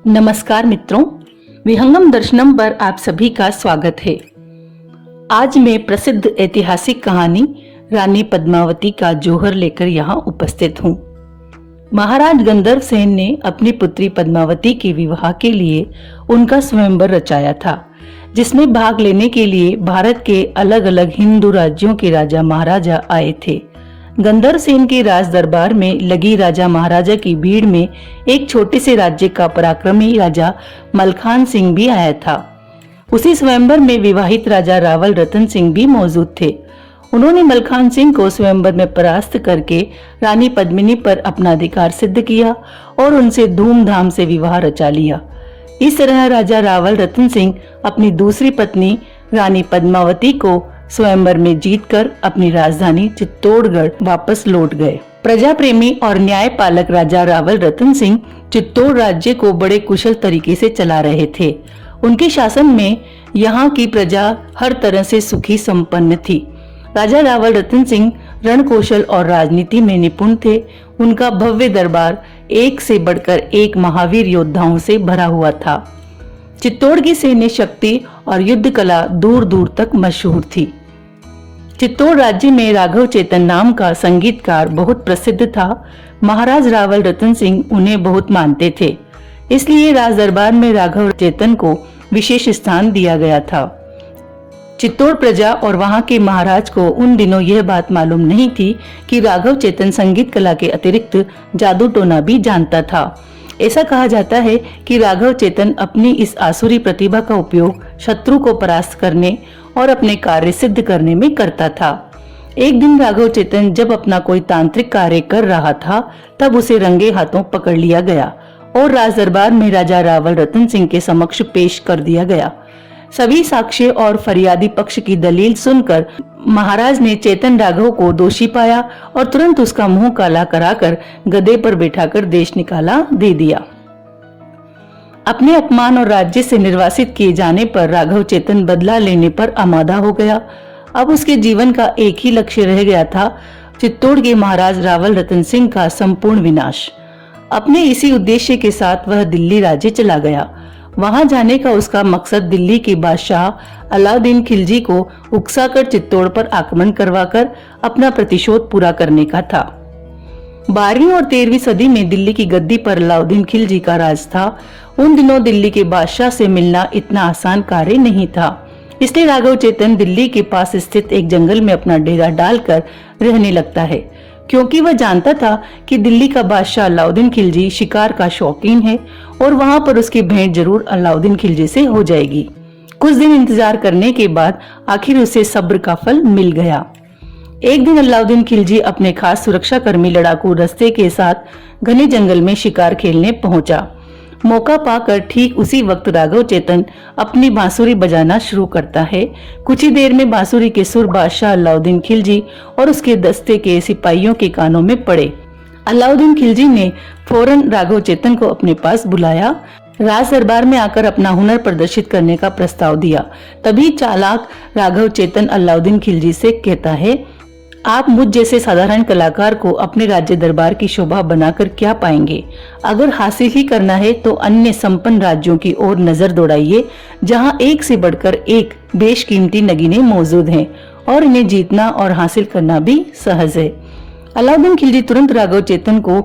नमस्कार मित्रों, विहंगम दर्शनम पर आप सभी का स्वागत है। आज मैं प्रसिद्ध ऐतिहासिक कहानी रानी पद्मावती का जौहर लेकर यहाँ उपस्थित हूँ। महाराज गंधर्व सेन ने अपनी पुत्री पद्मावती के विवाह के लिए उनका स्वयंवर रचाया था, जिसमें भाग लेने के लिए भारत के अलग अलग हिंदू राज्यों के राजा महाराजा आए थे। गंधर्व सेन के राज दरबार में लगी राजा महाराजा की भीड़ में एक छोटे से राज्य का पराक्रमी राजा मलखान सिंह भी आया था। उसी स्वयंवर में विवाहित राजा रावल रतन सिंह भी मौजूद थे। उन्होंने मलखान सिंह को स्वयंवर में परास्त करके रानी पद्मिनी पर अपना अधिकार सिद्ध किया और उनसे धूमधाम से विवाह रचा लिया। इस तरह राजा रावल रतन सिंह अपनी दूसरी पत्नी रानी पद्मावती को स्वयंवर में जीतकर अपनी राजधानी चित्तौड़गढ़ वापस लौट गए। प्रजा प्रेमी और न्याय पालक राजा रावल रतन सिंह चित्तौड़ राज्य को बड़े कुशल तरीके से चला रहे थे। उनके शासन में यहाँ की प्रजा हर तरह से सुखी संपन्न थी। राजा रावल रतन सिंह रणकौशल और राजनीति में निपुण थे। उनका भव्य दरबार एक से बढ़कर एक महावीर योद्धाओं से भरा हुआ था। चित्तौड़ की सैन्य शक्ति और युद्ध कला दूर दूर तक मशहूर थी। चित्तौड़ राज्य में राघव चेतन नाम का संगीतकार बहुत प्रसिद्ध था। महाराज रावल रतन सिंह उन्हें बहुत मानते थे, इसलिए राज दरबार में राघव चेतन को विशेष स्थान दिया गया था। चित्तौड़ प्रजा और वहां के महाराज को उन दिनों यह बात मालूम नहीं थी कि राघव चेतन संगीत कला के अतिरिक्त जादू टोना भी जानता था। ऐसा कहा जाता है कि राघव चेतन अपनी इस आसुरी प्रतिभा का उपयोग शत्रु को परास्त करने और अपने कार्य सिद्ध करने में करता था। एक दिन राघव चेतन जब अपना कोई तांत्रिक कार्य कर रहा था, तब उसे रंगे हाथों पकड़ लिया गया और राज दरबार में राजा रावल रतन सिंह के समक्ष पेश कर दिया गया। सभी साक्ष्य और फरियादी पक्ष की दलील सुनकर महाराज ने चेतन राघव को दोषी पाया और तुरंत उसका मुंह काला कराकर गधे पर बैठाकर देश निकाला दे दिया। अपने अपमान और राज्य से निर्वासित किए जाने पर राघव चेतन बदला लेने पर आमादा हो गया। अब उसके जीवन का एक ही लक्ष्य रह गया था, चित्तौड़ के महाराज रावल रतन सिंह का संपूर्ण विनाश। अपने इसी उद्देश्य के साथ वह दिल्ली राज्य चला गया। वहां जाने का उसका मकसद दिल्ली के बादशाह अलाउद्दीन खिलजी को उकसाकर चित्तौड़ पर आक्रमण करवाकर अपना प्रतिशोध पूरा करने का था। 12वीं और 13वीं सदी में दिल्ली की गद्दी पर अलाउद्दीन खिलजी का राज था। उन दिनों दिल्ली के बादशाह से मिलना इतना आसान कार्य नहीं था, इसलिए राघव चेतन दिल्ली के पास स्थित एक जंगल में अपना डेरा डालकर रहने लगता है, क्योंकि वह जानता था कि दिल्ली का बादशाह अलाउद्दीन खिलजी शिकार का शौकीन है और वहां पर उसकी भेंट जरूर अलाउद्दीन खिलजी से हो जाएगी। कुछ दिन इंतजार करने के बाद आखिर उसे सब्र का फल मिल गया। एक दिन अलाउद्दीन खिलजी अपने खास सुरक्षा कर्मी लड़ाकू दस्ते के साथ घने जंगल में शिकार खेलने पहुंचा। मौका पाकर ठीक उसी वक्त राघव चेतन अपनी बांसुरी बजाना शुरू करता है। कुछ ही देर में बांसुरी के सुर बादशाह अलाउद्दीन खिलजी और उसके दस्ते के सिपाहियों के कानों में पड़े। अलाउद्दीन खिलजी ने फौरन राघव चेतन को अपने पास बुलाया, राज दरबार में आकर अपना हुनर प्रदर्शित करने का प्रस्ताव दिया। तभी चालाक राघव चेतन अलाउद्दीन खिलजी से कहता है, आप मुझ जैसे साधारण कलाकार को अपने राज्य दरबार की शोभा बनाकर क्या पाएंगे? अगर हासिल ही करना है तो अन्य संपन्न राज्यों की ओर नजर दौड़ाइए, जहां एक से बढ़कर एक बेशकीमती नगीने मौजूद हैं और इन्हें जीतना और हासिल करना भी सहज है। अलाउद्दीन खिलजी तुरंत राघव चेतन को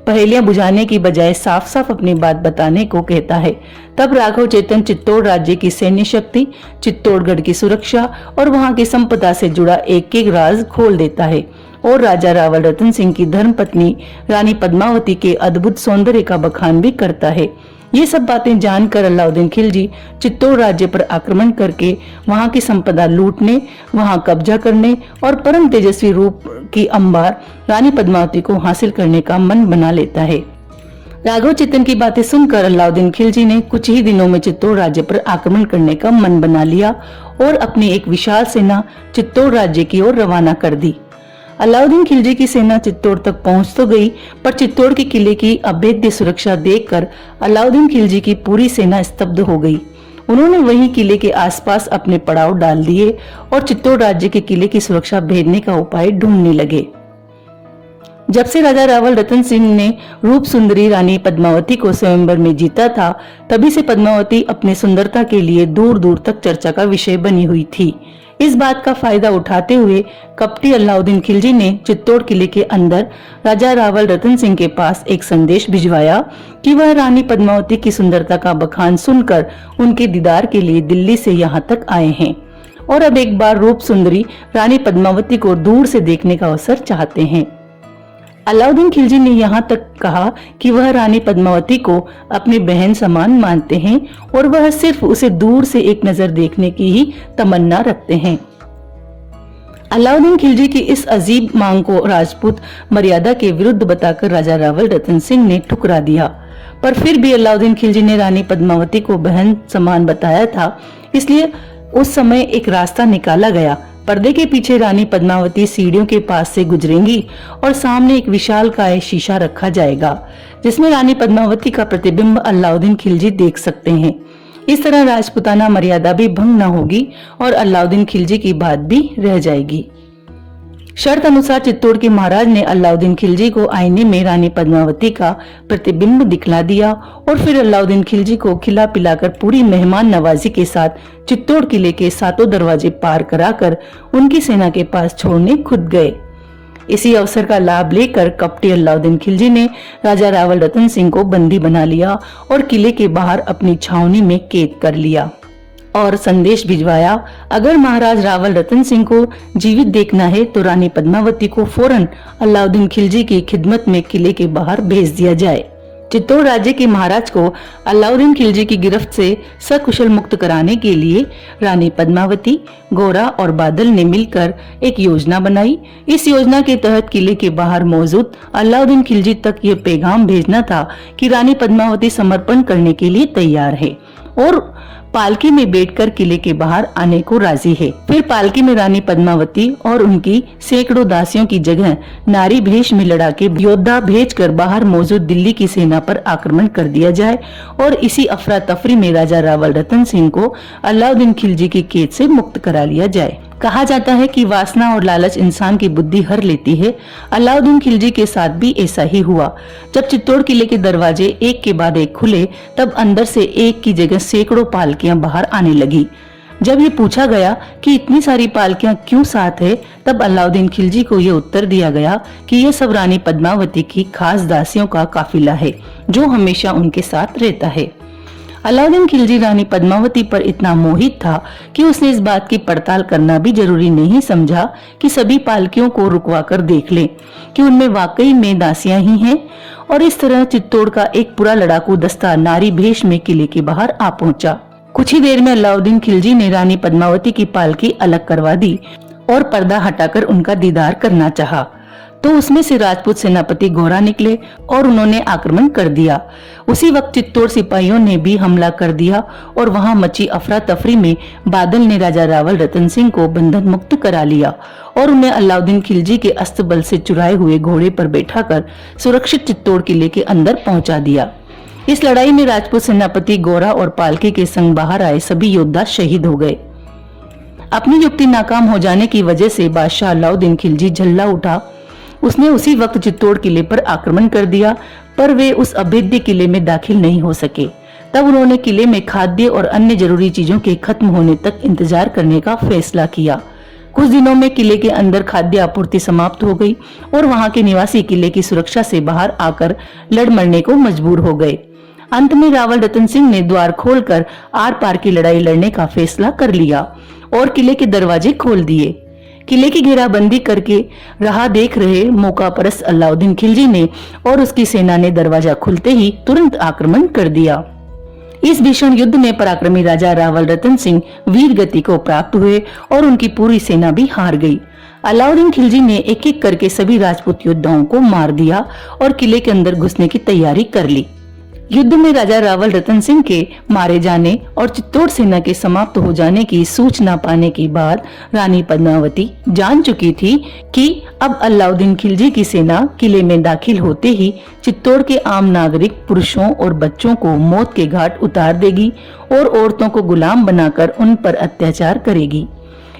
पहेलियां बुझाने की बजाय साफ साफ अपनी बात बताने को कहता है। तब राघव चेतन चित्तौड़ राज्य की सैन्य शक्ति, चित्तौड़गढ़ की सुरक्षा और वहां की संपदा से जुड़ा एक एक राज खोल देता है और राजा रावल रतन सिंह की धर्मपत्नी रानी पद्मावती के अद्भुत सौंदर्य का बखान भी करता है। ये सब बातें जानकर अलाउद्दीन खिलजी चित्तौड़ राज्य पर आक्रमण करके वहां की संपदा लूटने, वहां कब्जा करने और परम तेजस्वी रूप की अंबार रानी पद्मावती को हासिल करने का मन बना लेता है। राघव चेतन की बातें सुनकर अलाउद्दीन खिलजी ने कुछ ही दिनों में चित्तौड़ राज्य पर आक्रमण करने का मन बना लिया और अपनी एक विशाल सेना चित्तौड़ राज्य की ओर रवाना कर दी। अलाउद्दीन खिलजी की सेना चित्तौड़ तक पहुंच तो गई, पर चित्तौड़ के किले की अभेद्य सुरक्षा देखकर अलाउद्दीन खिलजी की पूरी सेना स्तब्ध हो गई। उन्होंने वहीं किले के आसपास अपने पड़ाव डाल दिए और चित्तौड़ राज्य के किले की सुरक्षा भेदने का उपाय ढूंढने लगे। जब से राजा रावल रतन सिंह ने रूप सुंदरी रानी पद्मावती को स्वयंवर में जीता था, तभी से पद्मावती अपनी सुंदरता के लिए दूर दूर तक चर्चा का विषय बनी हुई थी। इस बात का फायदा उठाते हुए कपटी अलाउद्दीन खिलजी ने चित्तौड़ किले के अंदर राजा रावल रतन सिंह के पास एक संदेश भिजवाया कि वह रानी पद्मावती की सुंदरता का बखान सुनकर उनके दीदार के लिए दिल्ली से यहाँ तक आए हैं और अब एक बार रूप सुंदरी रानी पद्मावती को दूर से देखने का अवसर चाहते हैं। अलाउद्दीन खिलजी ने यहाँ तक कहा कि वह रानी पद्मावती को अपनी बहन समान मानते हैं और वह सिर्फ उसे दूर से एक नजर देखने की ही तमन्ना रखते हैं। अलाउद्दीन खिलजी की इस अजीब मांग को राजपूत मर्यादा के विरुद्ध बताकर राजा रावल रतन सिंह ने ठुकरा दिया, पर फिर भी अलाउद्दीन खिलजी ने रानी पद्मावती को बहन समान बताया था, इसलिए उस समय एक रास्ता निकाला गया। पर्दे के पीछे रानी पद्मावती सीढ़ियों के पास से गुजरेंगी और सामने एक विशालकाय शीशा रखा जाएगा जिसमें रानी पद्मावती का प्रतिबिंब अलाउद्दीन खिलजी देख सकते हैं। इस तरह राजपूताना मर्यादा भी भंग न होगी और अलाउद्दीन खिलजी की बात भी रह जाएगी। शर्त अनुसार चित्तौड़ के महाराज ने अलाउद्दीन खिलजी को आईने में रानी पद्मावती का प्रतिबिंब दिखला दिया और फिर अलाउद्दीन खिलजी को खिला पिलाकर पूरी मेहमान नवाजी के साथ चित्तौड़ किले के 7 दरवाजे पार कराकर उनकी सेना के पास छोड़ने खुद गए। इसी अवसर का लाभ लेकर कपटी अलाउद्दीन खिलजी ने राजा रावल रतन सिंह को बंदी बना लिया और किले के बाहर अपनी छावनी में कैद कर लिया और संदेश भिजवाया, अगर महाराज रावल रतन सिंह को जीवित देखना है तो रानी पद्मावती को फौरन अलाउद्दीन खिलजी की खिदमत में किले के बाहर भेज दिया जाए। चित्तौड़ राज्य के महाराज को अलाउद्दीन खिलजी की गिरफ्त से सकुशल मुक्त कराने के लिए रानी पद्मावती, गोरा और बादल ने मिलकर एक योजना बनाई। इस योजना के तहत किले के बाहर मौजूद अलाउद्दीन खिलजी तक ये पैगाम भेजना था कि रानी पद्मावती समर्पण करने के लिए तैयार है और पालकी में बैठकर किले के बाहर आने को राजी है। फिर पालकी में रानी पद्मावती और उनकी सैकड़ों दासियों की जगह नारी भेष में लड़ाके योद्धा भेजकर बाहर मौजूद दिल्ली की सेना पर आक्रमण कर दिया जाए और इसी अफरा तफरी में राजा रावल रतन सिंह को अलाउद्दीन खिलजी की कैद से मुक्त करा लिया जाए। कहा जाता है कि वासना और लालच इंसान की बुद्धि हर लेती है। अलाउद्दीन खिलजी के साथ भी ऐसा ही हुआ। जब चित्तौड़ किले के दरवाजे एक के बाद एक खुले, तब अंदर से एक की जगह सैकड़ों पालकियां बाहर आने लगी। जब ये पूछा गया कि इतनी सारी पालकियां क्यों साथ है, तब अलाउद्दीन खिलजी को ये उत्तर दिया गया कि ये सब रानी पद्मावती की खास दासियों का काफिला है जो हमेशा उनके साथ रहता है। अलाउद्दीन खिलजी रानी पद्मावती पर इतना मोहित था कि उसने इस बात की पड़ताल करना भी जरूरी नहीं समझा कि सभी पालकियों को रुकवा कर देख ले कि उनमें वाकई में दासियां ही हैं, और इस तरह चित्तौड़ का एक पूरा लड़ाकू दस्ता नारी भेष में किले के बाहर आ पहुंचा। कुछ ही देर में अलाउद्दीन खिलजी ने रानी पद्मावती की पालकी अलग करवा दी और पर्दा हटाकर उनका दीदार करना चाहा, तो उसमें से राजपूत सेनापति गोरा निकले और उन्होंने आक्रमण कर दिया। उसी वक्त चित्तौड़ सिपाहियों ने भी हमला कर दिया और वहां मची अफरा तफरी में बादल ने राजा रावल रतन सिंह को बंधन मुक्त करा लिया और उन्हें अलाउद्दीन खिलजी के अस्तबल से चुराए हुए घोड़े पर बैठाकर सुरक्षित चित्तौड़ किले के अंदर पहुंचा दिया। इस लड़ाई में राजपूत सेनापति गोरा और पालकी के संग बाहर आए सभी योद्धा शहीद हो गए। अपनी युक्ति नाकाम हो जाने की वजह से बादशाह अलाउद्दीन खिलजी झल्ला उठा। उसने उसी वक्त चित्तौड़ किले पर आक्रमण कर दिया, पर वे उस अभेद्य किले में दाखिल नहीं हो सके। तब उन्होंने किले में खाद्य और अन्य जरूरी चीजों के खत्म होने तक इंतजार करने का फैसला किया। कुछ दिनों में किले के अंदर खाद्य आपूर्ति समाप्त हो गई और वहां के निवासी किले की सुरक्षा से बाहर आकर लड़ मरने को मजबूर हो गए। अंत में रावल रतन सिंह ने द्वार खोलकर आर पार की लड़ाई लड़ने का फैसला कर लिया और किले के दरवाजे खोल दिए। किले की घेराबंदी करके राह देख रहे मौका परस्त अलाउद्दीन खिलजी ने और उसकी सेना ने दरवाजा खुलते ही तुरंत आक्रमण कर दिया। इस भीषण युद्ध में पराक्रमी राजा रावल रतन सिंह वीर गति को प्राप्त हुए और उनकी पूरी सेना भी हार गई। अलाउद्दीन खिलजी ने एक एक करके सभी राजपूत योद्धाओं को मार दिया और किले के अंदर घुसने की तैयारी कर ली। युद्ध में राजा रावल रतन सिंह के मारे जाने और चित्तौड़ सेना के समाप्त हो जाने की सूचना पाने के बाद रानी पद्मावती जान चुकी थी कि अब अलाउद्दीन खिलजी की सेना किले में दाखिल होते ही चित्तौड़ के आम नागरिक पुरुषों और बच्चों को मौत के घाट उतार देगी और औरतों को गुलाम बनाकर उन पर अत्याचार करेगी।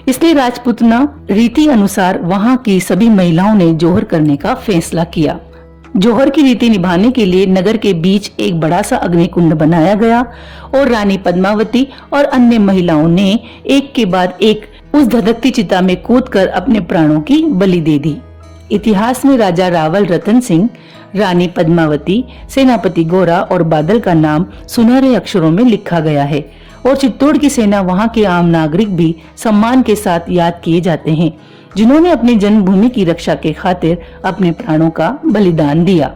इसलिए राजपूतना रीति अनुसार वहां की सभी महिलाओं ने जोहर करने का फैसला किया। जोहर की रीति निभाने के लिए नगर के बीच एक बड़ा सा अग्निकुंड बनाया गया और रानी पद्मावती और अन्य महिलाओं ने एक के बाद एक उस धधकती चिता में कूदकर अपने प्राणों की बलि दे दी। इतिहास में राजा रावल रतन सिंह, रानी पद्मावती, सेनापति गोरा और बादल का नाम सुनहरे अक्षरों में लिखा गया है और चित्तौड़ की सेना वहां के आम नागरिक भी सम्मान के साथ याद किए जाते हैं, जिन्होंने अपनी जन्मभूमि की रक्षा के खातिर अपने प्राणों का बलिदान दिया।